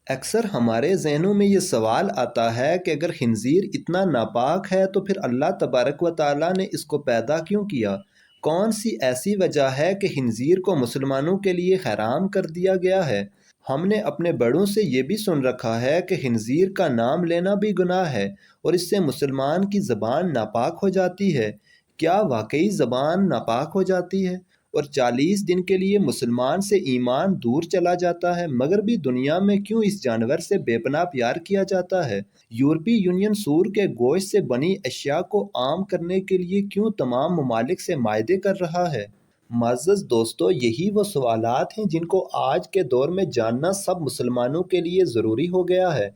اکثر ہمارے ذہنوں میں یہ سوال آتا ہے کہ اگر خنزیر اتنا ناپاک ہے تو پھر اللہ تبارک و تعالیٰ نے اس کو پیدا کیوں کیا؟ کون سی ایسی وجہ ہے کہ خنزیر کو مسلمانوں کے لیے حرام کر دیا گیا ہے؟ ہم نے اپنے بڑوں سے یہ بھی سن رکھا ہے کہ خنزیر کا نام لینا بھی گناہ ہے اور اس سے مسلمان کی زبان ناپاک ہو جاتی ہے۔ کیا واقعی زبان ناپاک ہو جاتی ہے؟ اور 40 دن کے لیے مسلمان سے ایمان دور چلا جاتا ہے، مگر بھی دنیا میں کیوں اس جانور سے بے پناہ پیار کیا جاتا ہے؟ یورپی یونین سور کے گوشت سے بنی اشیاء کو عام کرنے کے لیے کیوں تمام ممالک سے معاہدے کر رہا ہے؟ معزز دوستو، یہی وہ سوالات ہیں جن کو آج کے دور میں جاننا سب مسلمانوں کے لیے ضروری ہو گیا ہے،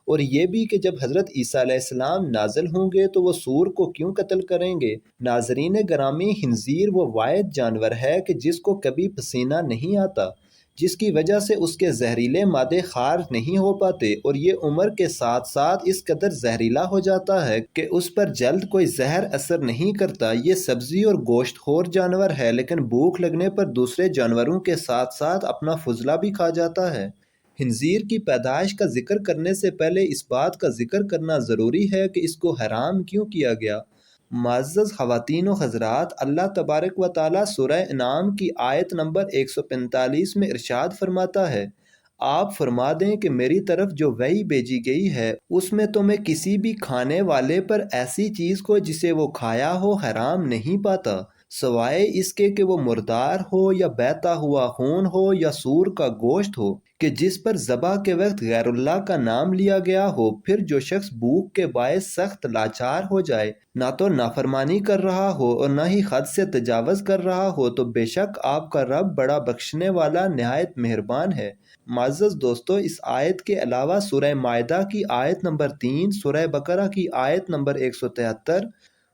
اور یہ بھی کہ جب حضرت عیسیٰ علیہ السلام نازل ہوں گے تو وہ سور کو کیوں قتل کریں گے؟ ناظرین گرامی، خنزیر وہ واحد جانور ہے کہ جس کو کبھی پسینہ نہیں آتا، جس کی وجہ سے اس کے زہریلے مادے خارج نہیں ہو پاتے، اور یہ عمر کے ساتھ ساتھ اس قدر زہریلا ہو جاتا ہے کہ اس پر جلد کوئی زہر اثر نہیں کرتا۔ یہ سبزی اور گوشت خور جانور ہے، لیکن بھوک لگنے پر دوسرے جانوروں کے ساتھ ساتھ اپنا فضلہ بھی کھا جاتا ہے۔ خنزیر کی پیدائش کا ذکر کرنے سے پہلے اس بات کا ذکر کرنا ضروری ہے کہ اس کو حرام کیوں کیا گیا۔ معزز خواتین و حضرات، اللہ تبارک و تعالیٰ سورہ انعام کی آیت نمبر 145 میں ارشاد فرماتا ہے، آپ فرما دیں کہ میری طرف جو وحی بھیجی گئی ہے اس میں تو میں کسی بھی کھانے والے پر ایسی چیز کو جسے وہ کھایا ہو حرام نہیں پاتا، سوائے اس کے کہ وہ مردار ہو یا بہتا ہوا خون ہو یا سور کا گوشت ہو کہ جس پر ذبح کے وقت غیر اللہ کا نام لیا گیا ہو۔ پھر جو شخص بھوک کے باعث سخت لاچار ہو جائے، نہ تو نافرمانی کر رہا ہو اور نہ ہی حد سے تجاوز کر رہا ہو، تو بے شک آپ کا رب بڑا بخشنے والا نہایت مہربان ہے۔ معزز دوستو، اس آیت کے علاوہ سورہ مائدہ کی آیت نمبر 3، سورہ بقرہ کی آیت نمبر 173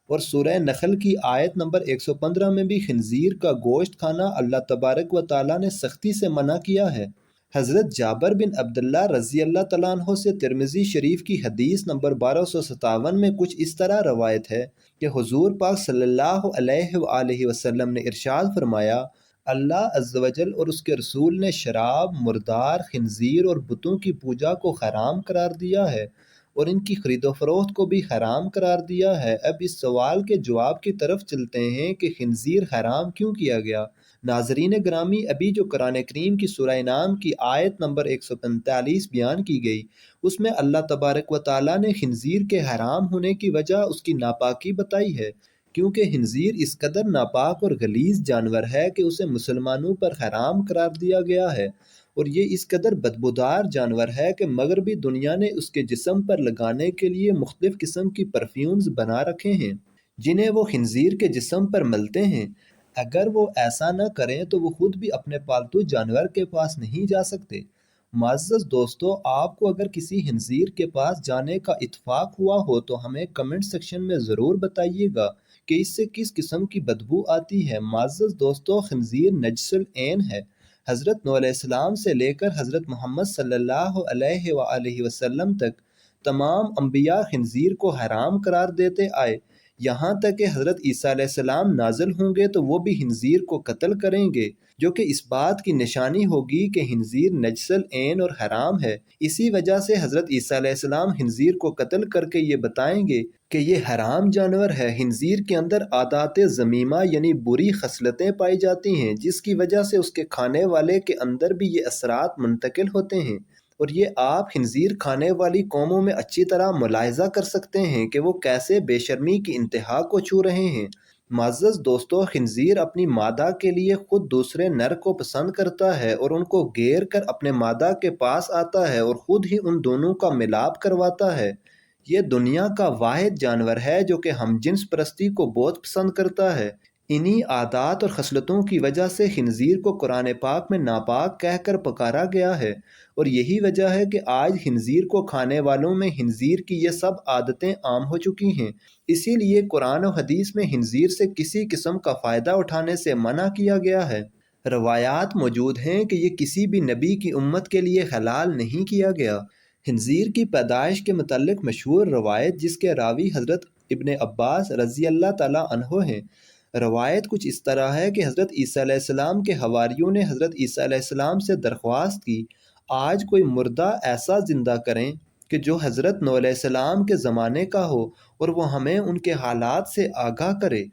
اور سورہ نحل کی آیت نمبر 115 میں بھی خنزیر کا گوشت کھانا اللہ تبارک و تعالیٰ نے سختی سے منع کیا ہے۔ حضرت جابر بن عبداللہ رضی اللہ تعالیٰ عنہ سے ترمذی شریف کی حدیث نمبر 1257 میں کچھ اس طرح روایت ہے کہ حضور پاک صلی اللہ علیہ وآلہ وسلم نے ارشاد فرمایا، اللہ عز و جل اور اس کے رسول نے شراب، مردار، خنزیر اور بتوں کی پوجا کو حرام قرار دیا ہے اور ان کی خرید و فروخت کو بھی حرام قرار دیا ہے۔ اب اس سوال کے جواب کی طرف چلتے ہیں کہ خنزیر حرام کیوں کیا گیا۔ ناظرین گرامی، ابھی جو قرآن کریم کی سورہ انعام کی آیت نمبر 145 بیان کی گئی، اس میں اللہ تبارک و تعالیٰ نے خنزیر کے حرام ہونے کی وجہ اس کی ناپاکی بتائی ہے، کیونکہ خنزیر اس قدر ناپاک اور غلیظ جانور ہے کہ اسے مسلمانوں پر حرام قرار دیا گیا ہے، اور یہ اس قدر بدبودار جانور ہے کہ مغربی دنیا نے اس کے جسم پر لگانے کے لیے مختلف قسم کی پرفیومز بنا رکھے ہیں جنہیں وہ خنزیر کے جسم پر ملتے ہیں۔ اگر وہ ایسا نہ کریں تو وہ خود بھی اپنے پالتو جانور کے پاس نہیں جا سکتے۔ معزز دوستو، آپ کو اگر کسی خنزیر کے پاس جانے کا اتفاق ہوا ہو تو ہمیں کمنٹ سیکشن میں ضرور بتائیے گا کہ اس سے کس قسم کی بدبو آتی ہے۔ معزز دوستو، خنزیر نجس العین ہے۔ حضرت نوح علیہ السلام سے لے کر حضرت محمد صلی اللہ علیہ وآلہ وسلم تک تمام انبیاء خنزیر کو حرام قرار دیتے آئے، یہاں تک کہ حضرت عیسیٰ علیہ السلام نازل ہوں گے تو وہ بھی خنزیر کو قتل کریں گے، جو کہ اس بات کی نشانی ہوگی کہ خنزیر نجس العین اور حرام ہے۔ اسی وجہ سے حضرت عیسیٰ علیہ السلام خنزیر کو قتل کر کے یہ بتائیں گے کہ یہ حرام جانور ہے۔ خنزیر کے اندر عادات ذمیمہ یعنی بری خصلتیں پائی جاتی ہیں، جس کی وجہ سے اس کے کھانے والے کے اندر بھی یہ اثرات منتقل ہوتے ہیں، اور یہ آپ خنزیر کھانے والی قوموں میں اچھی طرح ملاحظہ کر سکتے ہیں کہ وہ کیسے بے شرمی کی انتہا کو چھو رہے ہیں۔ معزز دوستو، خنزیر اپنی مادہ کے لیے خود دوسرے نر کو پسند کرتا ہے اور ان کو گھیر کر اپنے مادہ کے پاس آتا ہے اور خود ہی ان دونوں کا ملاپ کرواتا ہے۔ یہ دنیا کا واحد جانور ہے جو کہ ہم جنس پرستی کو بہت پسند کرتا ہے۔ انہی عادات اور خصلتوں کی وجہ سے خنزیر کو قرآن پاک میں ناپاک کہہ کر پکارا گیا ہے، اور یہی وجہ ہے کہ آج خنزیر کو کھانے والوں میں خنزیر کی یہ سب عادتیں عام ہو چکی ہیں۔ اسی لیے قرآن و حدیث میں خنزیر سے کسی قسم کا فائدہ اٹھانے سے منع کیا گیا ہے۔ روایات موجود ہیں کہ یہ کسی بھی نبی کی امت کے لیے حلال نہیں کیا گیا۔ خنزیر کی پیدائش کے متعلق مشہور روایت جس کے راوی حضرت ابن عباس رضی اللہ تعالیٰ عنہ ہیں، روایت کچھ اس طرح ہے کہ حضرت عیسیٰ علیہ السلام کے حواریوں نے حضرت عیسیٰ علیہ السلام سے درخواست کی، آج کوئی مردہ ایسا زندہ کریں کہ جو حضرت نوح علیہ السلام کے زمانے کا ہو اور وہ ہمیں ان کے حالات سے آگاہ کرے۔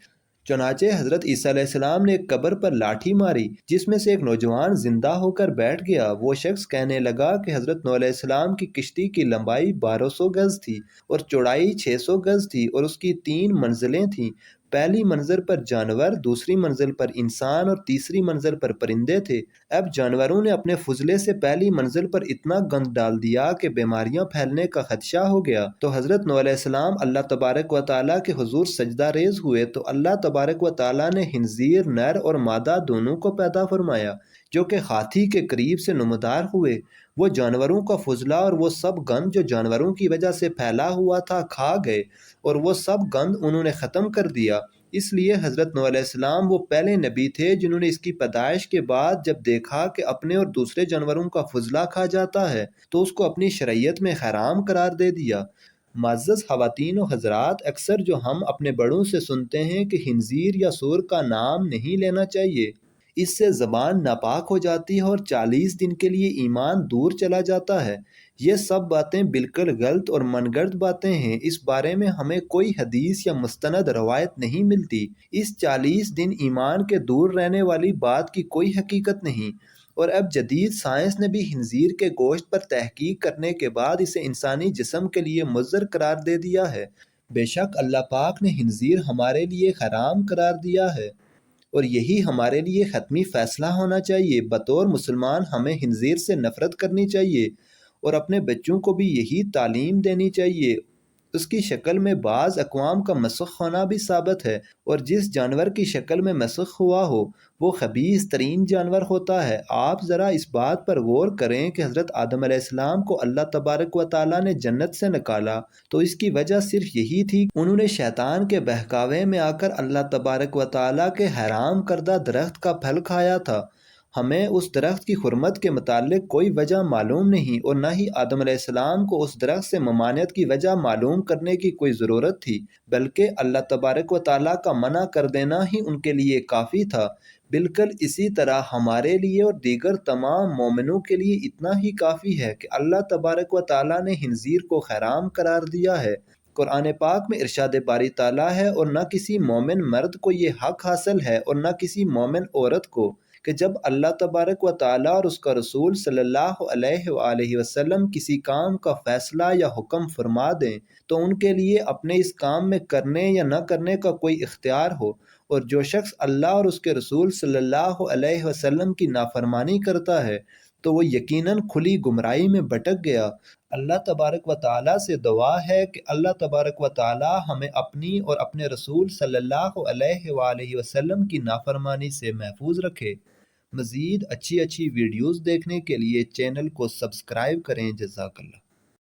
چنانچہ حضرت عیسیٰ علیہ السلام نے ایک قبر پر لاٹھی ماری جس میں سے ایک نوجوان زندہ ہو کر بیٹھ گیا۔ وہ شخص کہنے لگا کہ حضرت نوح علیہ السلام کی کشتی کی لمبائی 1200 گز تھی اور چوڑائی 600 گز تھی اور اس کی 3 منزلیں تھیں۔ پہلی منزل پر جانور، دوسری منزل پر انسان اور تیسری منزل پر پرندے تھے۔ اب جانوروں نے اپنے فضلے سے پہلی منزل پر اتنا گند ڈال دیا کہ بیماریاں پھیلنے کا خدشہ ہو گیا۔ تو حضرت نوح علیہ السلام اللہ تبارک و تعالیٰ کے حضور سجدہ ریز ہوئے تو اللہ تبارک و تعالیٰ نے خنزیر نر اور مادہ دونوں کو پیدا فرمایا جو کہ ہاتھی کے قریب سے نمودار ہوئے۔ وہ جانوروں کا فضلہ اور وہ سب گند جو جانوروں کی وجہ سے پھیلا ہوا تھا کھا گئے اور وہ سب گند انہوں نے ختم کر دیا۔ اس لیے حضرت نوح علیہ السلام وہ پہلے نبی تھے جنہوں نے اس کی پیدائش کے بعد جب دیکھا کہ اپنے اور دوسرے جانوروں کا فضلہ کھا جاتا ہے تو اس کو اپنی شریعت میں حرام قرار دے دیا۔ معزز خواتین و حضرات، اکثر جو ہم اپنے بڑوں سے سنتے ہیں کہ خنزیر یا سور کا نام نہیں لینا چاہیے، اس سے زبان ناپاک ہو جاتی ہے اور 40 دن کے لیے ایمان دور چلا جاتا ہے۔ یہ سب باتیں بالکل غلط اور من گھڑت باتیں ہیں۔ اس بارے میں ہمیں کوئی حدیث یا مستند روایت نہیں ملتی۔ اس 40 دن ایمان کے دور رہنے والی بات کی کوئی حقیقت نہیں، اور اب جدید سائنس نے بھی خنزیر کے گوشت پر تحقیق کرنے کے بعد اسے انسانی جسم کے لیے مضر قرار دے دیا ہے۔ بے شک اللہ پاک نے خنزیر ہمارے لیے حرام قرار دیا ہے اور یہی ہمارے لیے حتمی فیصلہ ہونا چاہیے۔ بطور مسلمان ہمیں خنزیر سے نفرت کرنی چاہیے اور اپنے بچوں کو بھی یہی تعلیم دینی چاہیے۔ اس کی شکل میں بعض اقوام کا مسخ ہونا بھی ثابت ہے، اور جس جانور کی شکل میں مسخ ہوا ہو وہ خبیث ترین جانور ہوتا ہے۔ آپ ذرا اس بات پر غور کریں کہ حضرت آدم علیہ السلام کو اللہ تبارک و تعالیٰ نے جنت سے نکالا تو اس کی وجہ صرف یہی تھی کہ انہوں نے شیطان کے بہکاوے میں آ کر اللہ تبارک و تعالیٰ کے حرام کردہ درخت کا پھل کھایا تھا۔ ہمیں اس درخت کی حرمت کے متعلق کوئی وجہ معلوم نہیں اور نہ ہی آدم علیہ السلام کو اس درخت سے ممانعت کی وجہ معلوم کرنے کی کوئی ضرورت تھی، بلکہ اللہ تبارک و تعالیٰ کا منع کر دینا ہی ان کے لیے کافی تھا۔ بالکل اسی طرح ہمارے لیے اور دیگر تمام مومنوں کے لیے اتنا ہی کافی ہے کہ اللہ تبارک و تعالیٰ نے خنزیر کو حرام قرار دیا ہے۔ قرآن پاک میں ارشاد باری تعالیٰ ہے، اور نہ کسی مومن مرد کو یہ حق حاصل ہے اور نہ کسی مومن عورت کو کہ جب اللہ تبارک و تعالیٰ اور اس کا رسول صلی اللہ علیہ وآلہ وسلم کسی کام کا فیصلہ یا حکم فرما دیں تو ان کے لیے اپنے اس کام میں کرنے یا نہ کرنے کا کوئی اختیار ہو، اور جو شخص اللہ اور اس کے رسول صلی اللہ علیہ وسلم کی نافرمانی کرتا ہے تو وہ یقیناً کھلی گمراہی میں بھٹک گیا۔ اللہ تبارک و تعالیٰ سے دعا ہے کہ اللہ تبارک و تعالیٰ ہمیں اپنی اور اپنے رسول صلی اللہ علیہ وآلہ وسلم کی نافرمانی سے محفوظ رکھے۔ مزید اچھی ویڈیوز دیکھنے کے لیے چینل کو سبسکرائب کریں۔ جزاک اللہ۔